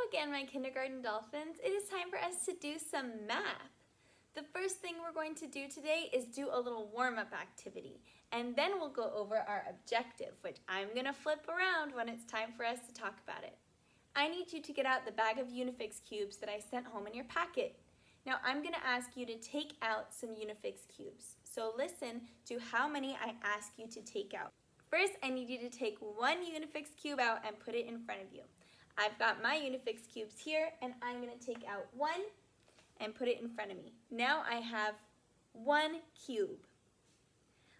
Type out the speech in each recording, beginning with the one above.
again, my kindergarten dolphins. It is time for us to do some math. The first thing we're going to do today is do a little warm-up activity, and then we'll go over our objective, which I'm going to flip around when it's time for us to talk about it. I need you to get out the bag of Unifix cubes that I sent home in your packet. Now I'm going to ask you to take out some Unifix cubes. So listen to how many I ask you to take out. First, I need you to take one Unifix cube out and put it in front of you. I've got my Unifix cubes here, and I'm going to take out one and put it in front of me. Now I have one cube.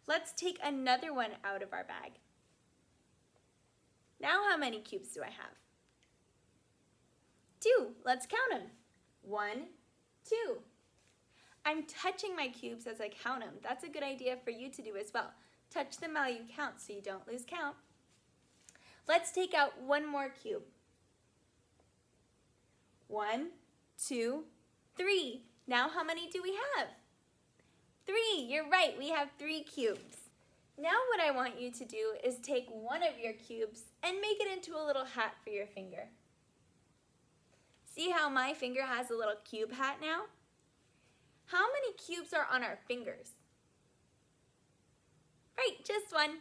Let's take another one out of our bag. Now how many cubes do I have? 2. Let's count them. 1, 2. I'm touching my cubes as I count them. That's a good idea for you to do as well. Touch them while you count so you don't lose count. Let's take out one more cube. 1, 2, 3. Now how many do we have? 3. You're right, we have 3 cubes. Now what I want you to do is take one of your cubes and make it into a little hat for your finger. See how my finger has a little cube hat now? How many cubes are on our fingers? Right, just one.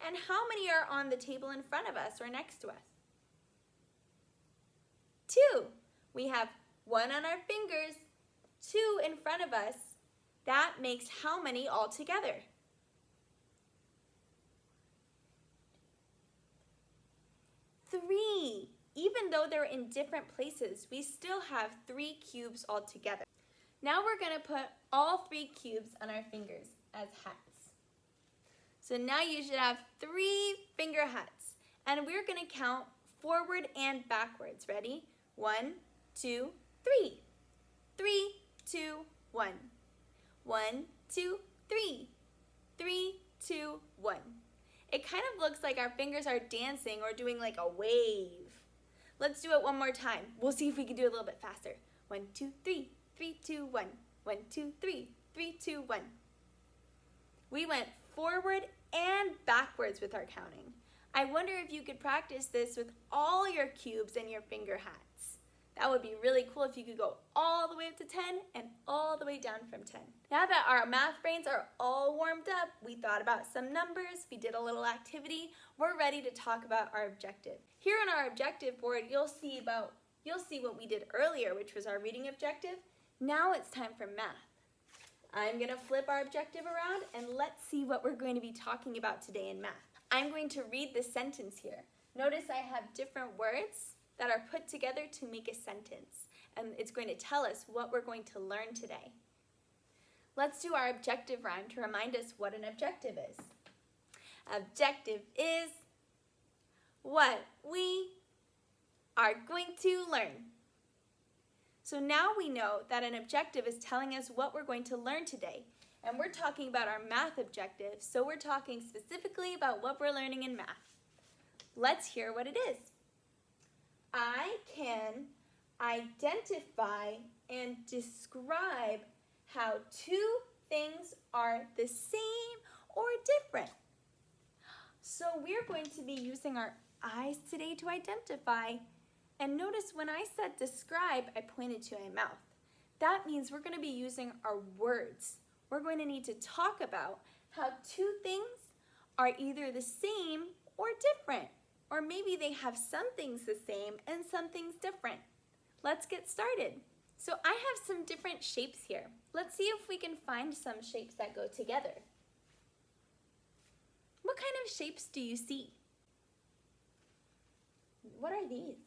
And how many are on the table in front of us or next to us? 2. We have 1 on our fingers, 2 in front of us. That makes how many altogether? 3. Even though they're in different places, we still have 3 cubes altogether. Now we're going to put all 3 cubes on our fingers as hats. So now you should have 3 finger hats. And we're going to count forward and backwards. Ready? 1, 2, 3. 3, 2, 1. 1, 2, 3. 3, 2, 1. It kind of looks like our fingers are dancing or doing like a wave. Let's do it one more time. We'll see if we can do it a little bit faster. 1, 2, 3. 3, 2, 1. 1, 2, 3. 3, 2, 1. We went forward and backwards with our counting. I wonder if you could practice this with all your cubes and your finger hats. That would be really cool if you could go all the way up to 10 and all the way down from 10. Now that our math brains are all warmed up, we thought about some numbers, we did a little activity, we're ready to talk about our objective. Here on our objective board, you'll see what we did earlier, which was our reading objective. Now it's time for math. I'm going to flip our objective around and let's see what we're going to be talking about today in math. I'm going to read the sentence here. Notice I have different words that are put together to make a sentence, and it's going to tell us what we're going to learn today. Let's do our objective rhyme to remind us what an objective is. Objective is what we are going to learn. So now we know that an objective is telling us what we're going to learn today. And we're talking about our math objective, so we're talking specifically about what we're learning in math. Let's hear what it is. I can identify and describe how 2 things are the same or different. So we're going to be using our eyes today to identify. And notice when I said describe, I pointed to my mouth. That means we're going to be using our words. We're going to need to talk about how 2 things are either the same or different. Or maybe they have some things the same and some things different. Let's get started. So I have some different shapes here. Let's see if we can find some shapes that go together. What kind of shapes do you see? What are these?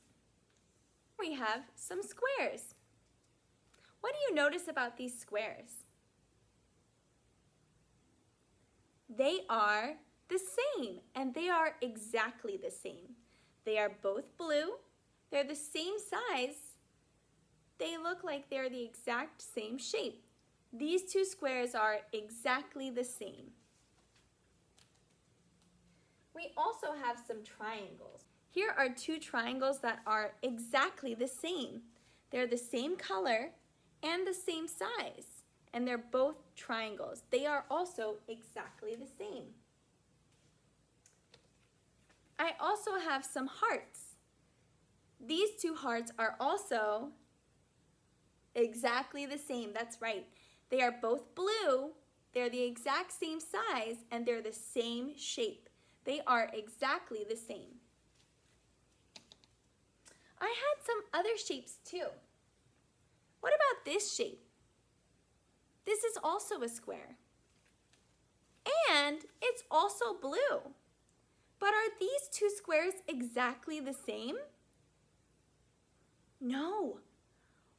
We have some squares. What do you notice about these squares? They are the same, and they are exactly the same. They are both blue. They're the same size. They look like they're the exact same shape. These 2 squares are exactly the same. We also have some triangles. Here are 2 triangles that are exactly the same. They're the same color and the same size, and they're both triangles. They are also exactly the same. I also have some hearts. These two hearts are also exactly the same. That's right. They are both blue, they're the exact same size, and they're the same shape. They are exactly the same. I had some other shapes too. What about this shape? This is also a square. And it's also blue. But are these two squares exactly the same? No.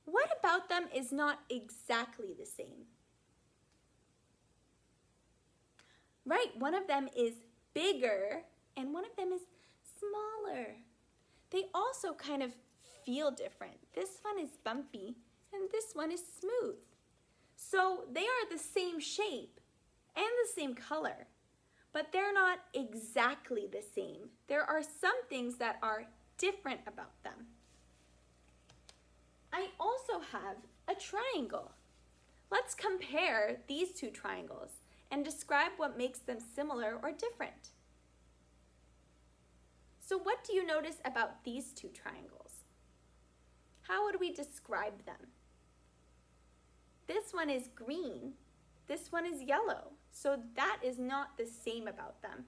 What about them is not exactly the same? Right, one of them is bigger and one of them is smaller. They also kind of feel different. This one is bumpy and this one is smooth. So they are the same shape and the same color, but they're not exactly the same. There are some things that are different about them. I also have a triangle. Let's compare these two triangles and describe what makes them similar or different. So what do you notice about these two triangles? How would we describe them? This one is green, this one is yellow, so that is not the same about them.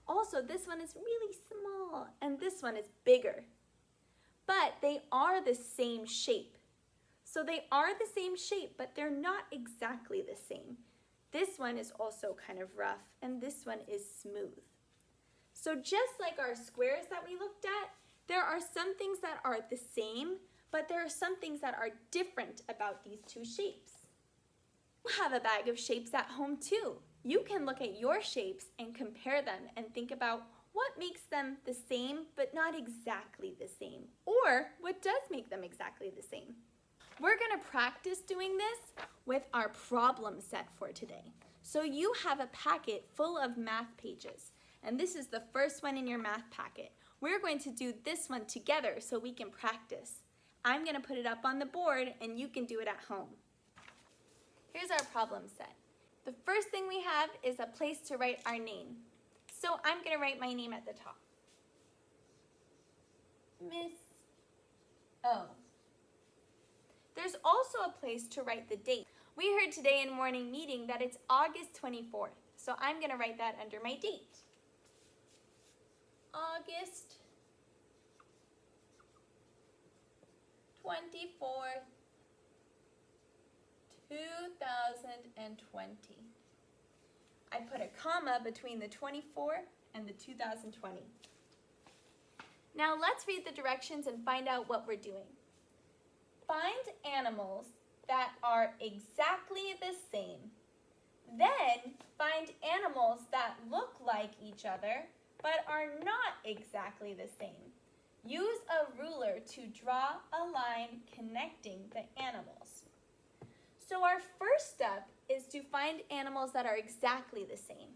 Also, this one is really small and this one is bigger, but they are the same shape. So they are the same shape, but they're not exactly the same. This one is also kind of rough and this one is smooth. So just like our squares that we looked at, there are some things that are the same, but there are some things that are different about these two shapes. You have a bag of shapes at home too. You can look at your shapes and compare them and think about what makes them the same but not exactly the same, or what does make them exactly the same. We're going to practice doing this with our problem set for today. So you have a packet full of math pages, and this is the first one in your math packet. We're going to do this one together so we can practice. I'm going to put it up on the board and you can do it at home. Here's our problem set. The first thing we have is a place to write our name. So I'm going to write my name at the top. Miss O. There's also a place to write the date. We heard today in morning meeting that it's August 24th. So I'm going to write that under my date. August 24th, 2020. I put a comma between the 24 and the 2020. Now let's read the directions and find out what we're doing. Find animals that are exactly the same. Then find animals that look like each other but are not exactly the same. Use a ruler to draw a line connecting the animals. So our first step is to find animals that are exactly the same.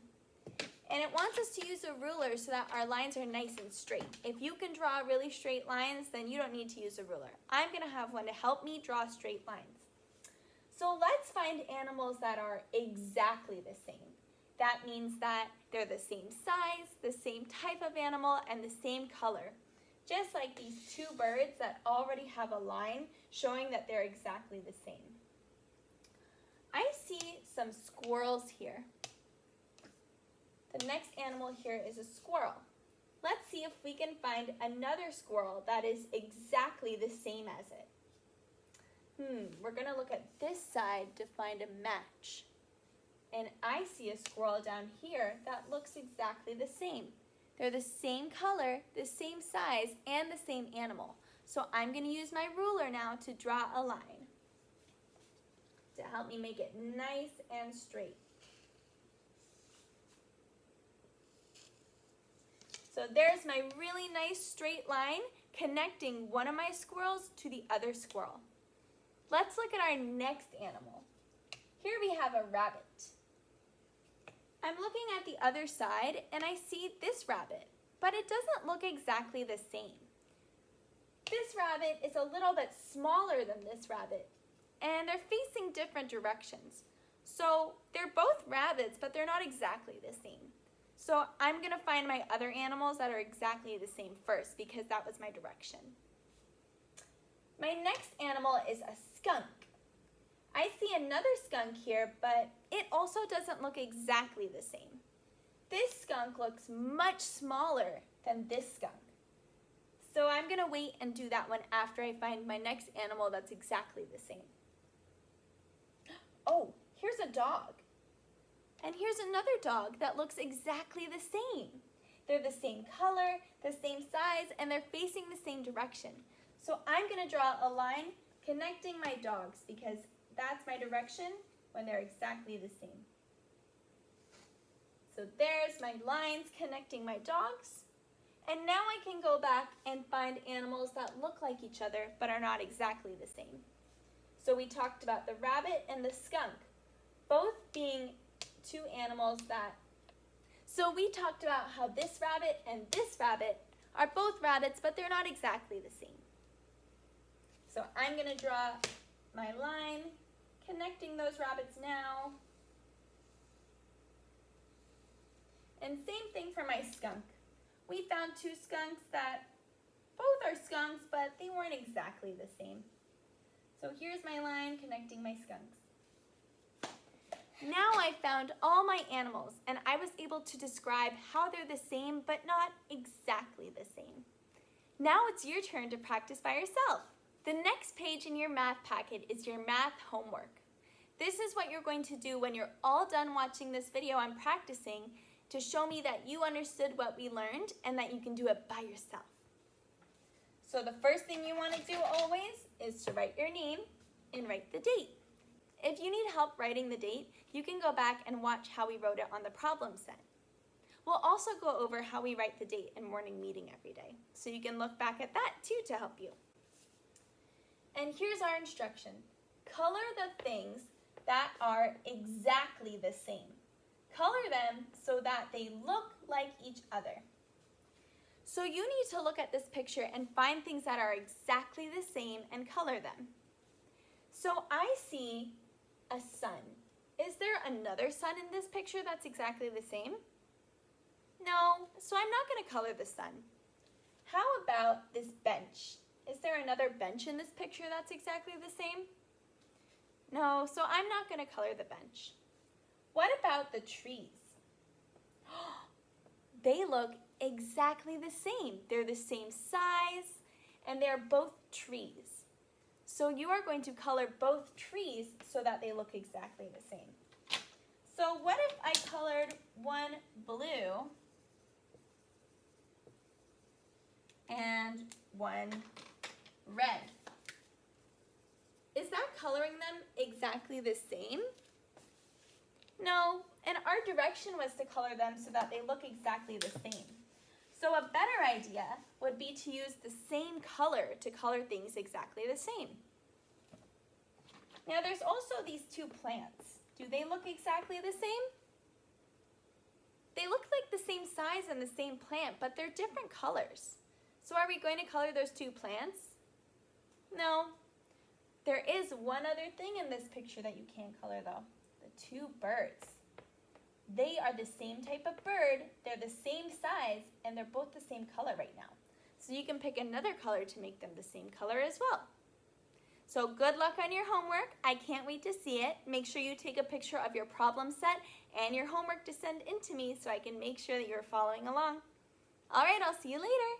And it wants us to use a ruler so that our lines are nice and straight. If you can draw really straight lines, then you don't need to use a ruler. I'm going to have one to help me draw straight lines. So let's find animals that are exactly the same. That means that they're the same size, the same type of animal, and the same color. Just like these two birds that already have a line showing that they're exactly the same. I see some squirrels here. The next animal here is a squirrel. Let's see if we can find another squirrel that is exactly the same as it. We're going to look at this side to find a match. And I see a squirrel down here that looks exactly the same. They're the same color, the same size, and the same animal. So I'm going to use my ruler now to draw a line to help me make it nice and straight. So there's my really nice straight line connecting one of my squirrels to the other squirrel. Let's look at our next animal. Here we have a rabbit. I'm looking at the other side and I see this rabbit, but it doesn't look exactly the same. This rabbit is a little bit smaller than this rabbit, and they're facing different directions. So they're both rabbits, but they're not exactly the same. So I'm going to find my other animals that are exactly the same first because that was my direction. My next animal is a skunk. I see another skunk here, but it also doesn't look exactly the same. This skunk looks much smaller than this skunk. So I'm going to wait and do that one after I find my next animal that's exactly the same. Oh, here's a dog. And here's another dog that looks exactly the same. They're the same color, the same size, and they're facing the same direction. So I'm going to draw a line connecting my dogs because that's my direction when they're exactly the same. So there's my lines connecting my dogs. And now I can go back and find animals that look like each other but are not exactly the same. So we talked about the rabbit and the skunk, both being two animals that... So we talked about how this rabbit and this rabbit are both rabbits, but they're not exactly the same. So I'm going to draw my line connecting those rabbits now. And same thing for my skunk. We found two skunks that both are skunks, but they weren't exactly the same. So here's my line connecting my skunks. Now I found all my animals, and I was able to describe how they're the same, but not exactly the same. Now it's your turn to practice by yourself. The next page in your math packet is your math homework. This is what you're going to do when you're all done watching this video and practicing to show me that you understood what we learned and that you can do it by yourself. So the first thing you want to do always is to write your name and write the date. If you need help writing the date, you can go back and watch how we wrote it on the problem set. We'll also go over how we write the date in morning meeting every day, so you can look back at that too to help you. And here's our instruction. Color the things that are exactly the same. Color them so that they look like each other. So you need to look at this picture and find things that are exactly the same and color them. So I see a sun. Is there another sun in this picture that's exactly the same? No, so I'm not going to color the sun. How about this bench? Is there another bench in this picture that's exactly the same? No, so I'm not going to color the bench. What about the trees? They look exactly the same. They're the same size, and they're both trees. So you are going to color both trees so that they look exactly the same. So what if I colored one blue and one red? Is that coloring them exactly the same? No, and our direction was to color them so that they look exactly the same. So a better idea would be to use the same color to color things exactly the same. Now there's also these two plants. Do they look exactly the same? They look like the same size and the same plant, but they're different colors. So are we going to color those two plants? No. There is one other thing in this picture that you can color though. The two birds. They are the same type of bird, they're the same size, and they're both the same color right now. So you can pick another color to make them the same color as well. So good luck on your homework. I can't wait to see it. Make sure you take a picture of your problem set and your homework to send in to me so I can make sure that you're following along. All right, I'll see you later.